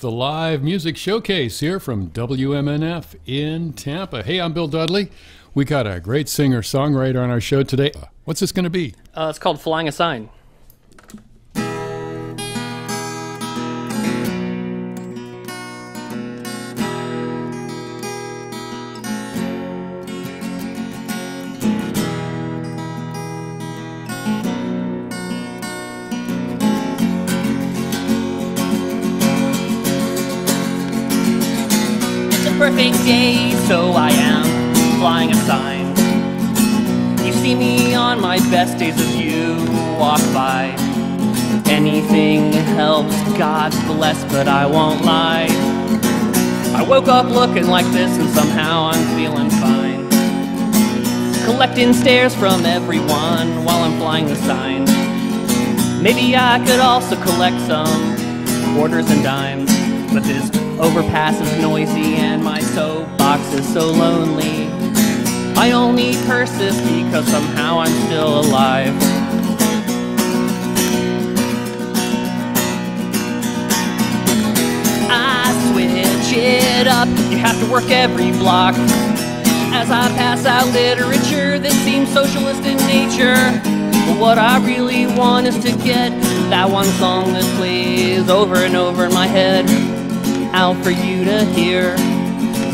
the live music showcase here from WMNF in Tampa. Hey, I'm Bill Dudley. We got a great singer-songwriter on our show today. What's this going to be? It's called Flying a Sign. Perfect day, so I am flying a sign. You see me on my best days as you walk by. Anything helps, God bless, but I won't lie. I woke up looking like this and somehow I'm feeling fine. Collecting stares from everyone while I'm flying the sign. Maybe I could also collect some quarters and dimes, but this overpass is noisy and my soapbox is so lonely. I only curse this because somehow I'm still alive. I switch it up, you have to work every block. As I pass out literature that seems socialist in nature. But what I really want is to get that one song that plays over and over in my head out for you to hear.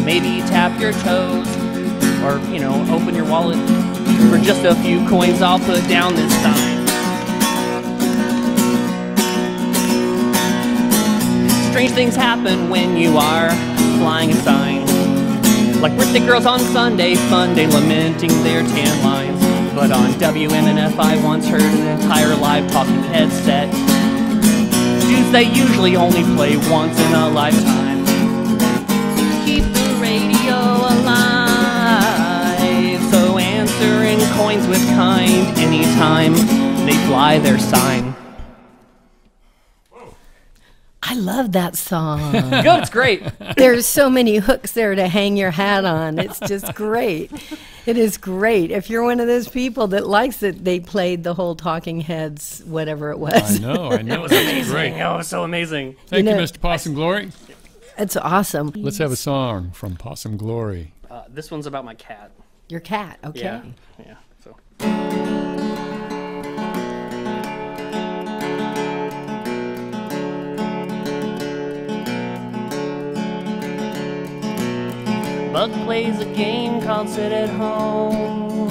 Maybe tap your toes, or, you know, open your wallet. For just a few coins I'll put down this sign. Strange things happen when you are flying a sign. Like birthday girls on Sunday, fun day lamenting their tan lines. But on WMNF I once heard an entire live talking headset. Dudes they usually only play once in a lifetime. Keep the radio alive, so answering coins with kind anytime they fly their sign. I love that song. Good, it's great. There's so many hooks there to hang your hat on. It's just great. It is great. If you're one of those people that likes it, they played the whole Talking Heads, whatever it was. I know. It was amazing. Great. Oh, it was so amazing. Thank you, Mr. Possum Glory. It's awesome. Let's have a song from Possum Glory. This one's about my cat. Your cat, okay. Yeah. So. Bug plays a game called Sit at Home.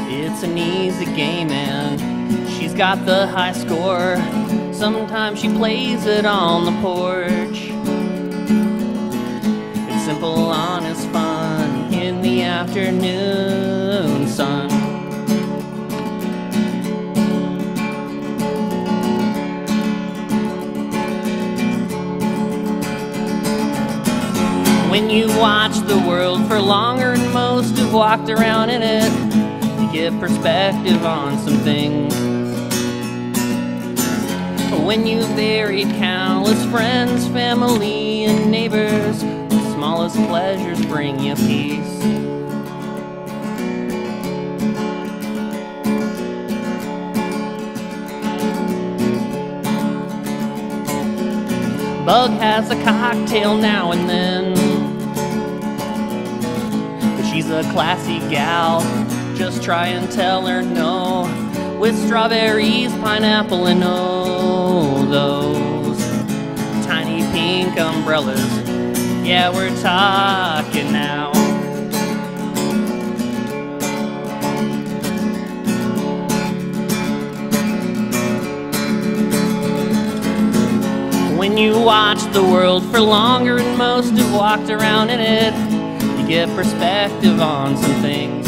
It's an easy game and she's got the high score. Sometimes she plays it on the porch. It's simple, honest fun in the afternoon sun. When you watch the world for longer than most have walked around in it, you get perspective on some things. When you've buried countless friends, family, and neighbors, the smallest pleasures bring you peace. Bug has a cocktail now and then, but she's a classy gal, just try and tell her no. With strawberries, pineapple, and oh, those tiny pink umbrellas, yeah, we're talking now. When you watch the world for longer than most have walked around in it, you get perspective on some things.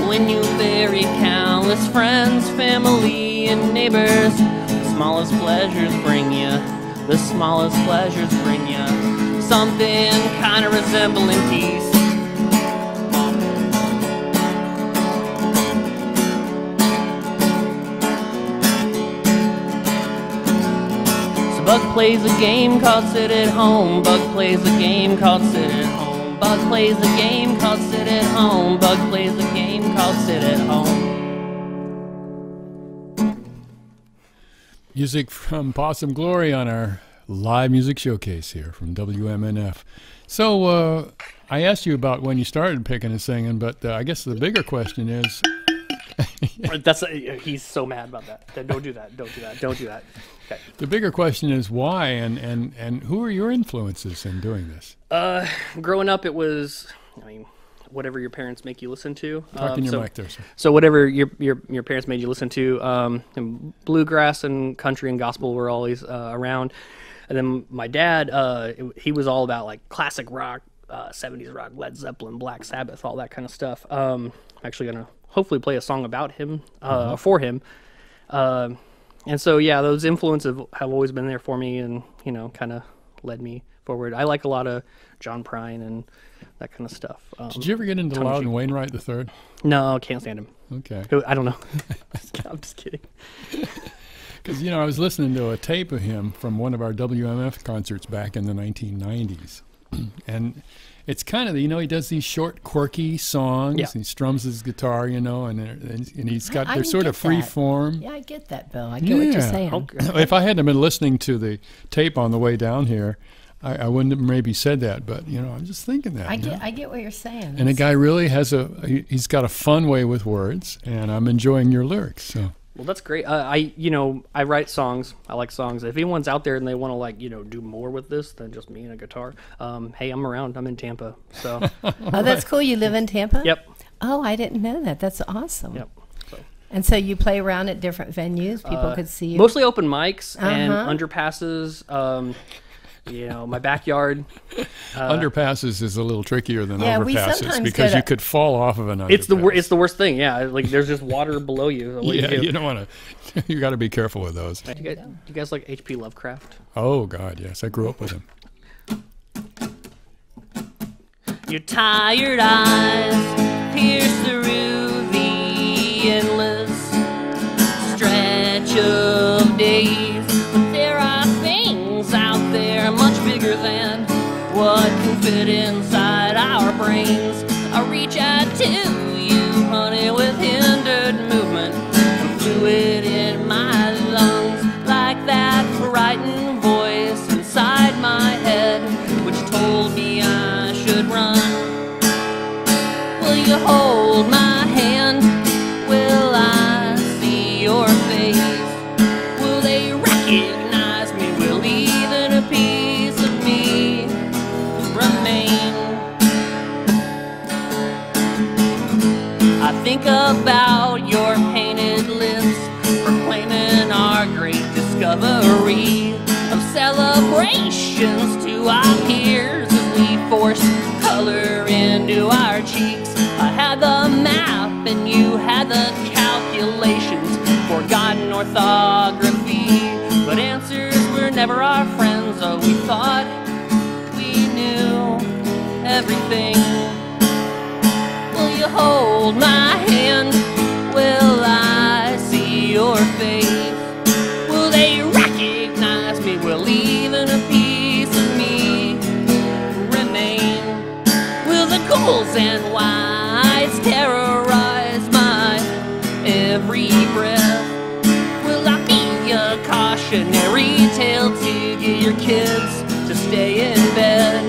When you bury countless friends, family, and neighbors, the smallest pleasures bring you, the smallest pleasures bring you something kind of resembling peace. Bug plays a game called Sit at Home. Bug plays a game called Sit at Home. Bug plays a game called Sit at Home. Bug plays a game called Sit at Home. Music from Possum Glory on our live music showcase here from WMNF. So I asked you about when you started picking and singing, but I guess the bigger question is... He's so mad about that. Don't do that. Don't do that. Don't do that. Okay. The bigger question is why, and who are your influences in doing this? Growing up, it was, whatever your parents make you listen to. Talking your mic there, sir. So whatever your parents made you listen to, and bluegrass and country and gospel were always around. And then my dad, he was all about like classic rock, 70s rock, Led Zeppelin, Black Sabbath, all that kind of stuff. I'm actually gonna hopefully play a song about him, for him. And so, yeah, those influences have always been there for me and, kind of led me forward. I like a lot of John Prine and that kind of stuff. Did you ever get into Loudon Wainwright III? No, can't stand him. Okay. I don't know. I'm just kidding. Because, I was listening to a tape of him from one of our WMF concerts back in the 1990s. And it's kind of, he does these short, quirky songs. Yeah. He strums his guitar, and he's got, they're sort of free form. Yeah, I get that, Bill. I get what you're saying. Okay. If I hadn't been listening to the tape on the way down here, I wouldn't have maybe said that, but, I'm just thinking that. I get what you're saying. And the guy really he's got a fun way with words, and I'm enjoying your lyrics, so. Well, that's great. I write songs. I like songs. If anyone's out there and they want to do more with this than just me and a guitar, hey, I'm around. I'm in Tampa. So. Oh, that's cool. You live in Tampa? Yep. Oh, I didn't know that. That's awesome. Yep. So. And so you play around at different venues. People could see you. Mostly open mics and underpasses. My backyard. Underpasses is a little trickier than overpasses because you could fall off of an underpass. It's the worst thing. Yeah, like there's just water below you. You don't want to. You got to be careful with those. Do you guys like H.P. Lovecraft? Oh God, yes, I grew up with him. Your tired eyes pierce through the endless stretch of days, but there are things out there much bigger than what can fit inside our brains. I reach out to you, honey, with hindered movement and fluid in my lungs, like that frightened voice inside my head which told me I should run. Will you hold my hand? Will I see your face? Will they recognize me? Will even a piece of me remain? I think about your painted lips proclaiming our great discovery of celebrations to our peers as we force color into our cheeks. I had the map and you had the calculations, forgotten orthography, but answers were never our friends. Oh, we thought we knew everything. Will you hold my hand? Will I see your face? Will they recognize me? Will even a piece of me remain? Will the ghouls and wise terrorize my every breath? Will I be a cautionary tale to get your kids to stay in bed?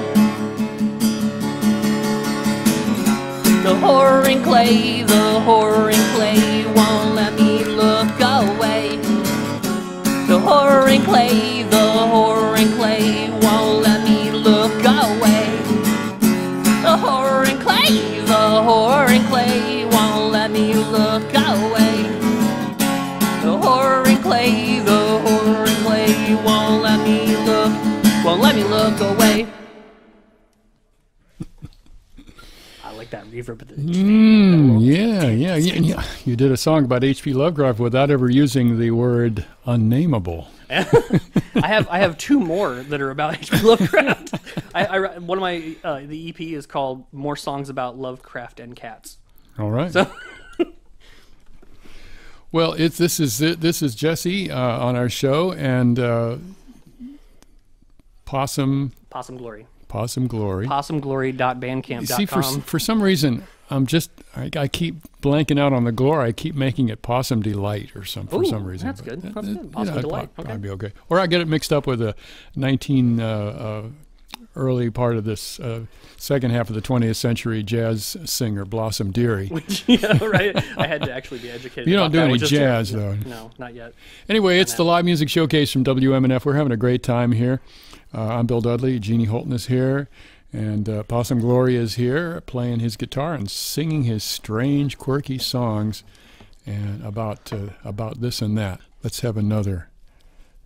The horror in clay, won't let me look away. The horror in clay, won't let me look away. The horror in clay, won't let me look away. The horror in clay, won't let me look away. That reverb at the yeah. You did a song about H.P. Lovecraft without ever using the word unnameable. I have two more that are about H.P. Lovecraft. One of my the EP is called "More Songs About Lovecraft and Cats." All right. So. Well, this is Jesse on our show and Possum Glory. Possum Glory. PossumGlory.bandcamp.com. See, for some reason, I keep blanking out on the Glory. I keep making it Possum Delight for some reason. That's good. That's good. Possum Delight. Okay. Probably be okay. Or I get it mixed up with a early part of this second half of the 20th century jazz singer, Blossom Dearie. Yeah, right. I had to actually be educated. You don't do any jazz, though. No, not yet. Anyway, it's the live music showcase from WMNF. We're having a great time here. I'm Bill Dudley. Jeannie Holton is here. And Possum Glory is here playing his guitar and singing his strange, quirky songs and about this and that. Let's have another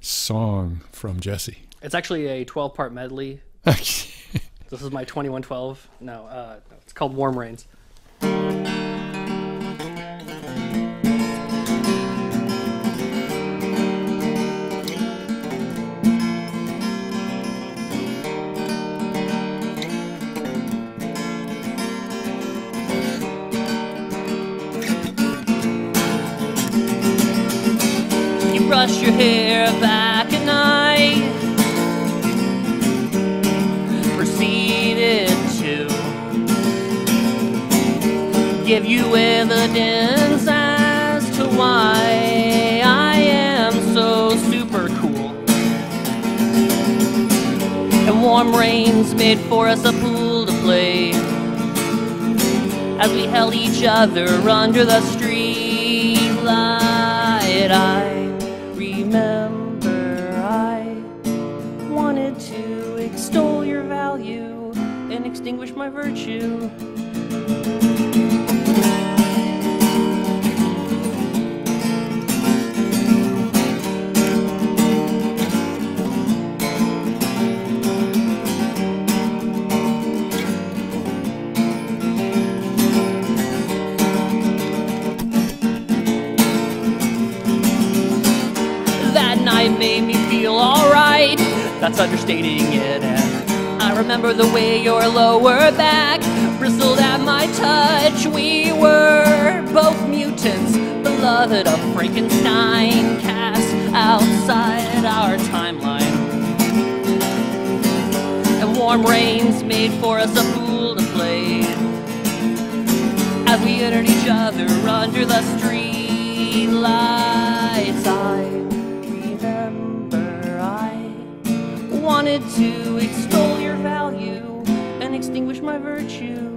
song from Jesse. It's actually a 12-part medley. This is my 2112. No, it's called Warm Rains. You brush your hair back at night, proceeded to give you evidence as to why I am so super cool. And warm rains made for us a pool to play as we held each other under the street light. I remember I wanted to extol your value and extinguish my virtue. That night made me feel alright, that's understating it. And I remember the way your lower back bristled at my touch. We were both mutants, beloved of Frankenstein, cast outside our timeline. And warm rains made for us a pool to play as we entered each other under the street lights. I remember I wanted to extol your value and extinguish my virtue.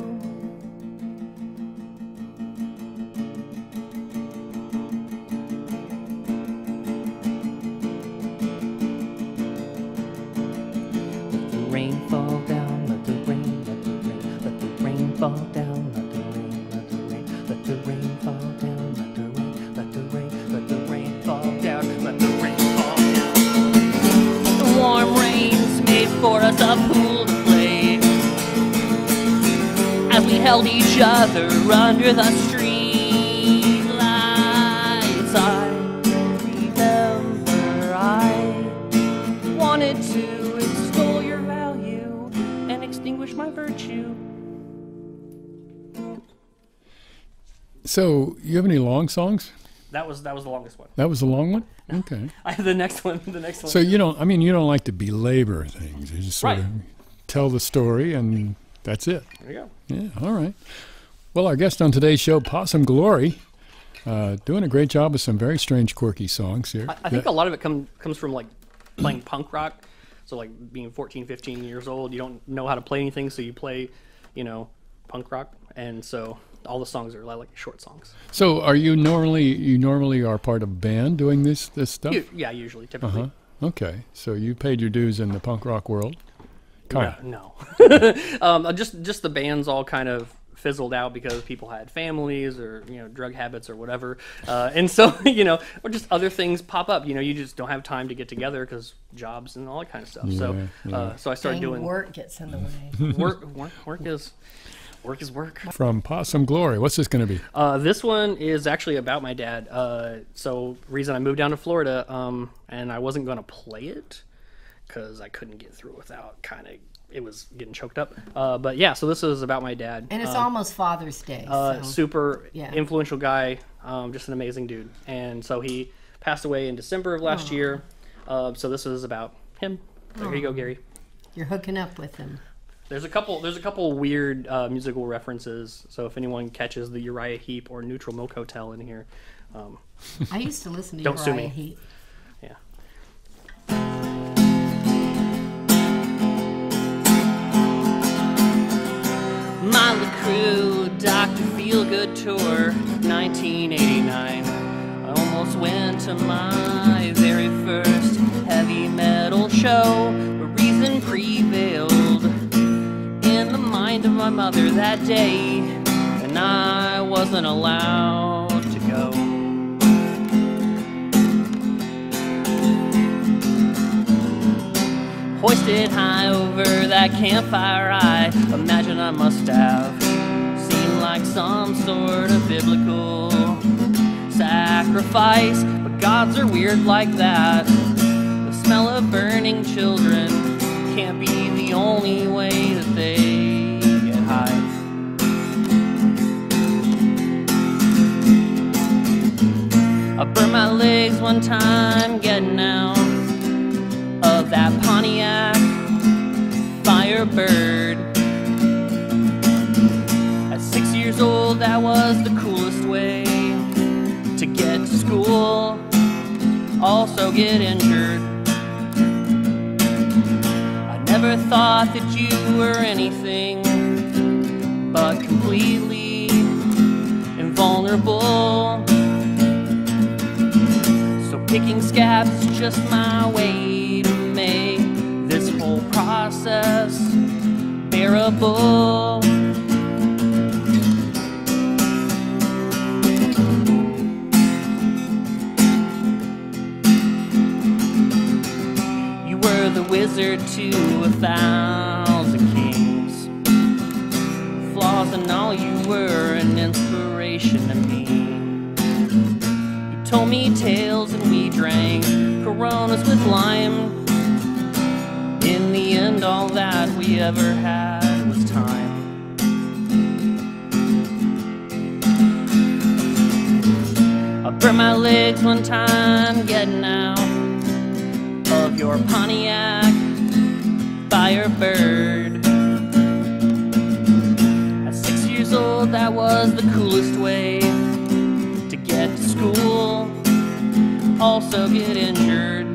Let the rain fall down, let the rain, let the rain, let the rain fall down, let the rain, let the rain, let the rain fall down, let the rain, let the rain, let the rain fall down, let the rain fall down. The warm rains made for us a pool to play as we held each other under the street lights. I remember I wanted to extol your value and extinguish my virtue. So, you have any long songs? That was the longest one. That was the long one? Okay. I have the next one. The next one. So you don't like to belabor things. You just sort of tell the story and that's it. There you go. Yeah, all right. Well, our guest on today's show, Possum Glory, doing a great job with some very strange, quirky songs here. I think a lot of it comes from like playing punk rock. So like being 14, 15 years old, you don't know how to play anything, so you play, punk rock, and so all the songs are like short songs. So are you normally are part of a band doing this stuff? Yeah, usually, typically. Okay, so you paid your dues in the punk rock world? No. Just the bands all kind of fizzled out because people had families or drug habits or whatever, and so or just other things pop up. You just don't have time to get together because jobs and all that kind of stuff. So I started doing work gets in the way. Work is work. From Possum Glory, what's this going to be? This one is actually about my dad. So reason I moved down to Florida, and I wasn't going to play it because I couldn't get through without it was getting choked up. But yeah, so this is about my dad. And it's almost Father's Day. Super influential guy, just an amazing dude. And so he passed away in December of last year. So this is about him. There you go, Gary. You're hooking up with him. There's a couple weird musical references. So if anyone catches the Uriah Heep or Neutral Milk Hotel in here, I used to listen to Don't sue Uriah me. Heep. yeah. Motley Crue, Dr. Feelgood Tour, 1989. I almost went to my very first heavy metal show, but reason prevailed in the mind of my mother that day, and I wasn't allowed to go. Hoisted high over that campfire, I imagine I must have seemed like some sort of biblical sacrifice, but gods are weird like that. The smell of burning children can't be the only way that they get high. I burned my legs one time getting out of that Pontiac Firebird. At 6 years old, that was the coolest way to get to school, also get injured. I never thought that you were anything but completely invulnerable. So picking scabs is just my way to make this whole process bearable. You were the wizard to 1,000 kings. Flaws and all, you were an inspiration to me. You told me tales and we drank Coronas with lime. In the end, all that we ever had was time. I burned my legs one time getting out of your Pontiac Firebird. At 6 years old, that was the coolest way to get to school, also get injured.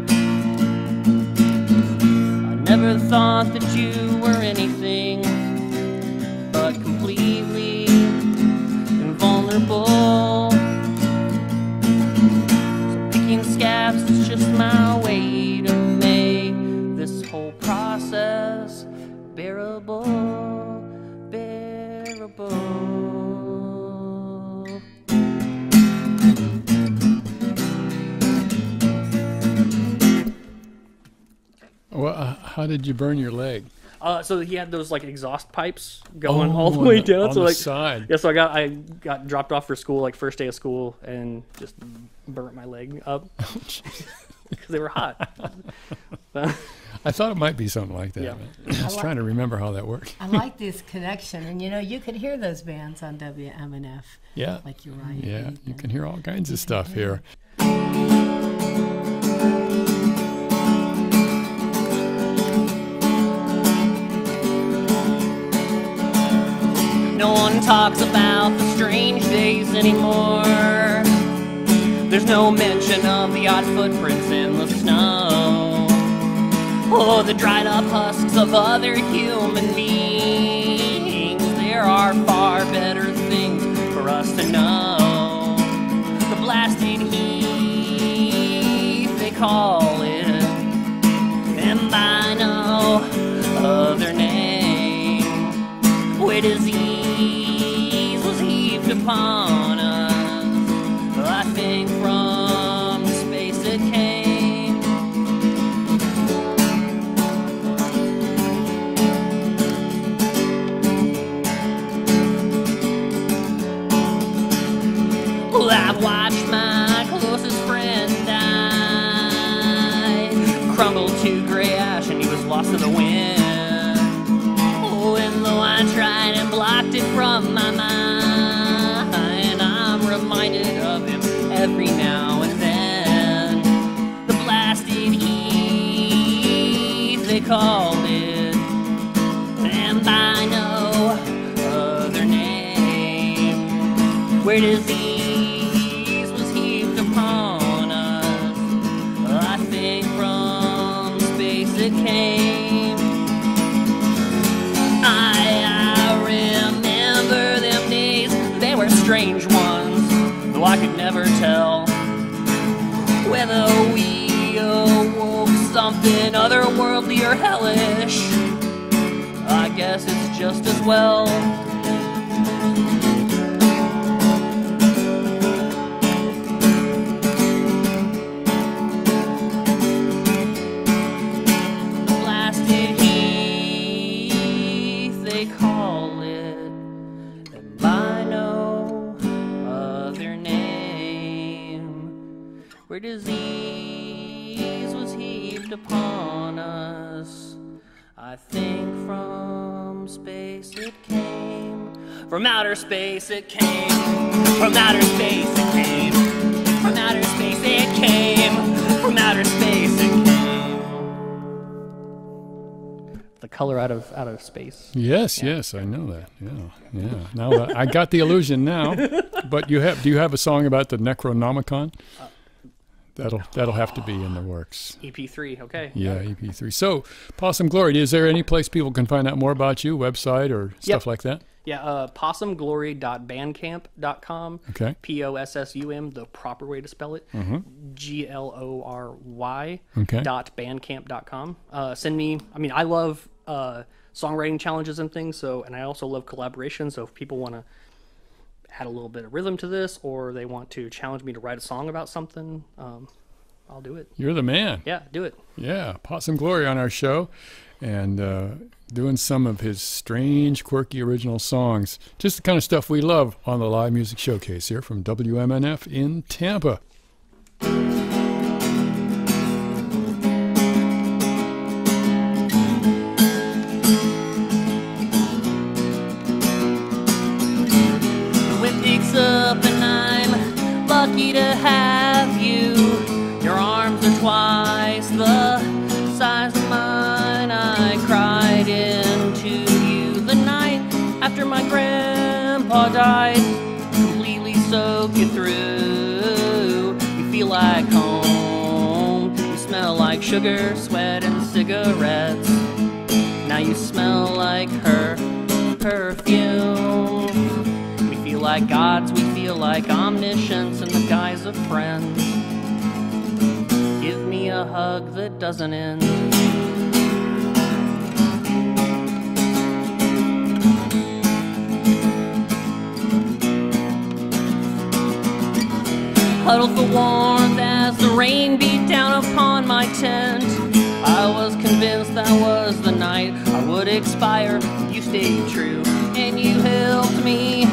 Never thought that you were anything but completely invulnerable. So picking scabs is just my way to make this whole process bearable, bearable. Well, how did you burn your leg? So he had those like exhaust pipes going all the way down. On so the like, side. yeah. So I got dropped off for school, like first day of school, and just burnt my leg up because they were hot. I thought it might be something like that. Yeah. I was trying to remember how that worked. I like this connection, and you could hear those bands on WMNF. Yeah. Like Uriah Yeah, Heep you and- can hear all kinds of stuff here. No one talks about the strange days anymore. There's no mention of the odd footprints in the snow, or the dried up husks of other human beings. There are far better things for us to know. The blasted heat, they call it, and by no other name. Where disease was heaped upon us, I think from space it came. Well, I've watched my closest friend die, crumble to gray ash, and he was lost to the wind. Oh, and though I tried and blocked it from my mind, I'm reminded of him every now and then. The blasted heat, they called it, and where disease was heaped upon us. I think from space it came. I remember them days, they were strange ones, though I could never tell whether we awoke something otherworldly or hellish. I guess it's just as well. Blasted heath, they call it, and by no other name, where disease was heaped upon us. I think from space it came. From outer space it came. From outer space it came. From outer space it came. From outer space it came. The color out of space. Yes, Yeah. yes, I know that. Yeah. Now I got the illusion now. But do you have a song about the Necronomicon? That'll have to be in the works. EP3, okay. Yeah, EP3. So, Possum Glory, is there any place people can find out more about you, website or stuff like that? Yeah, possumglory.bandcamp.com. Okay. Possum, the proper way to spell it. GLORY. Okay. .bandcamp.com. Send me, I love songwriting challenges and things, and I also love collaboration, so if people want to add a little bit of rhythm to this, or they want to challenge me to write a song about something, I'll do it. You're the man. Yeah, do it. Yeah, Possum Glory on our show, and doing some of his strange, quirky original songs. Just the kind of stuff we love on the Live Music Showcase here from WMNF in Tampa. Up and I'm lucky to have you. Your arms are twice the size of mine. I cried into you the night after my grandpa died. Completely soak you through. You feel like home. You smell like sugar, sweat, and cigarettes. Now you smell like her perfume. Like gods, we feel like omniscience in the guise of friends. Give me a hug that doesn't end. Huddled for warmth as the rain beat down upon my tent. I was convinced that was the night I would expire. You stayed true and you helped me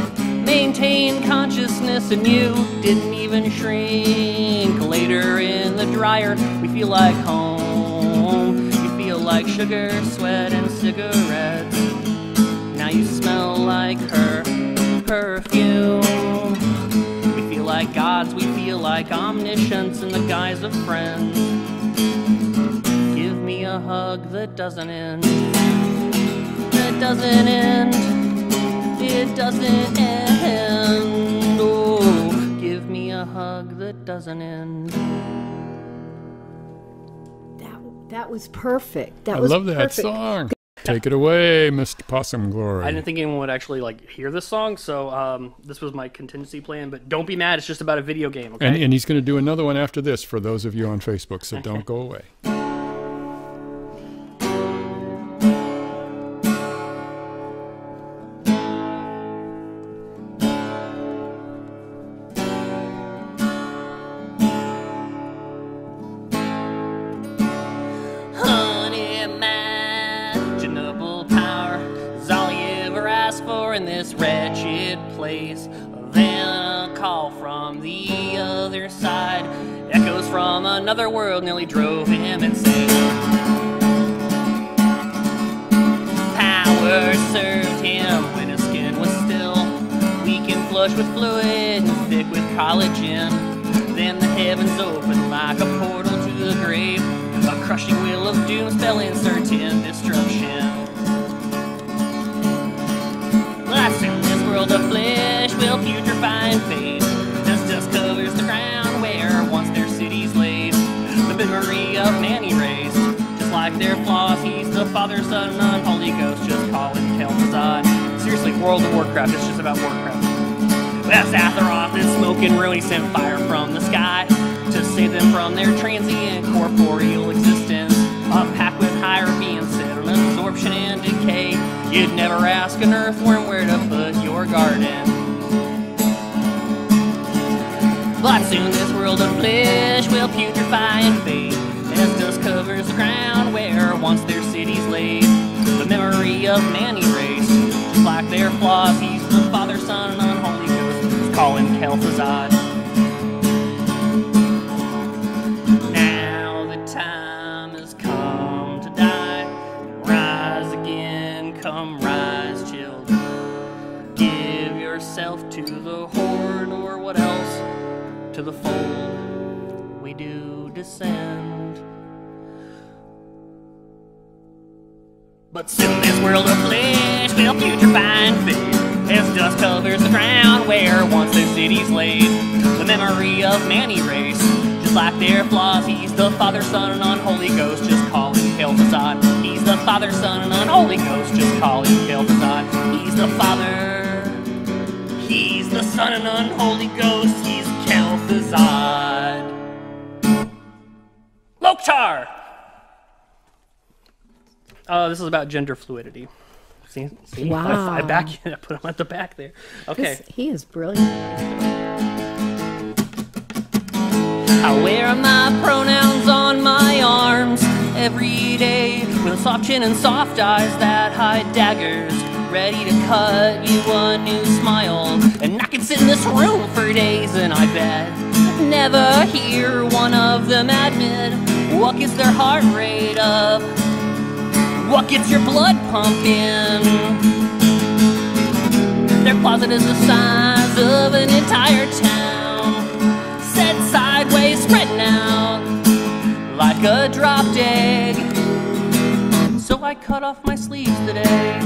maintain consciousness, and you didn't even shrink. Later in the dryer, we feel like home. You feel like sugar, sweat, and cigarettes. Now you smell like her perfume. We feel like gods, we feel like omniscience in the guise of friends. Give me a hug that doesn't end. That doesn't end. It doesn't end. Oh, give me a hug that doesn't end. That was perfect. I love that song. Take it away, Mr. Possum Glory. I didn't think anyone would actually hear this song, so this was my contingency plan. But don't be mad; it's just about a video game, okay? And he's going to do another one after this for those of you on Facebook. So don't go away. In this wretched place, then a call from the other side, echoes from another world, nearly drove him insane. Power served him when his skin was still weak and flush with fluid and thick with collagen. Then the heavens opened like a portal to the grave, a crushing wheel of doom spell in certain destruction. Last in this world of flesh will putrefy and fade. like their flaws. He's the Father, Son, and Holy Ghost. Just call him Kel'Thuzad. Seriously, World of Warcraft. It's just about Warcraft. That's Azeroth is smoke and ruin. He sent fire from the sky to save them from their transient corporeal existence. A pack with higher beings set on absorption and decay. You'd never ask an earthworm where to put your garden. But soon this world of flesh will putrefy and fade, as dust covers the ground where once their cities laid. The memory of man erased, just like their flaws. He's the Father, Son, and Unholy Ghost. Let's call him Kel'Thuzad. Now the time has come to die. Rise again, come rise, children. Give yourself to the horde, or what else? To the fold we do descend. But soon this world of flesh will putrefy and fade, as dust covers the ground where once their cities laid. The memory of man erased, just like their flaws. He's the Father, Son, and Unholy Ghost. Just call him Kel'Thuzad. He's the Father, Son, and Unholy Ghost. Just call him Kel'Thuzad. He's the Father, he's the Son, and Unholy Ghost. He's Kel'Thuzad. Loktar! This is about gender fluidity. See? Wow. I put him at the back there. Okay. He is brilliant. I wear my pronouns on my arms every day, with a soft chin and soft eyes that hide daggers, ready to cut you a new smile. And I could sit in this room for days, and I bet never hear one of them admit what gets their heart rate up, what gets your blood pumping. Their closet is the size of an entire town, set sideways, spreading out like a dropped egg. So I cut off my sleeves today.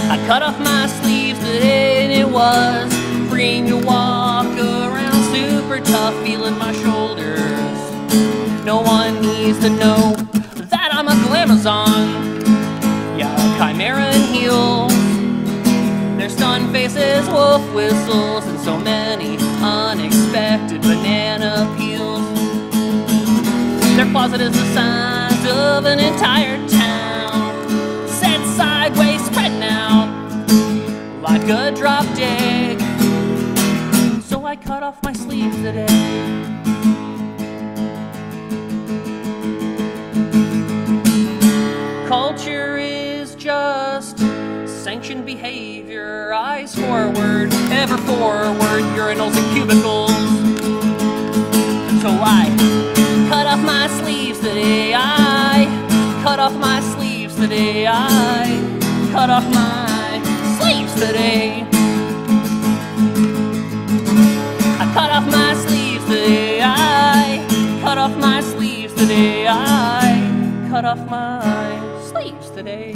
I cut off my sleeves today, and it was freeing to walk around super tough, feeling my shoulders. No one needs to know that I'm a glamazon. Yeah, chimera and heels. Their stunned faces, wolf whistles, and so many unexpected banana peels. Their closet is the size of an entire town, set sideways, spreading out like a dropped egg. So I cut off my sleeves today. Culture is just sanctioned behavior, eyes forward, ever forward, urinals and cubicles. So I cut off my sleeves today. I cut off my sleeves today. I cut off my sleeves today. I cut off my sleeves today. I cut off my sleeves today. I cut off my sleeves today.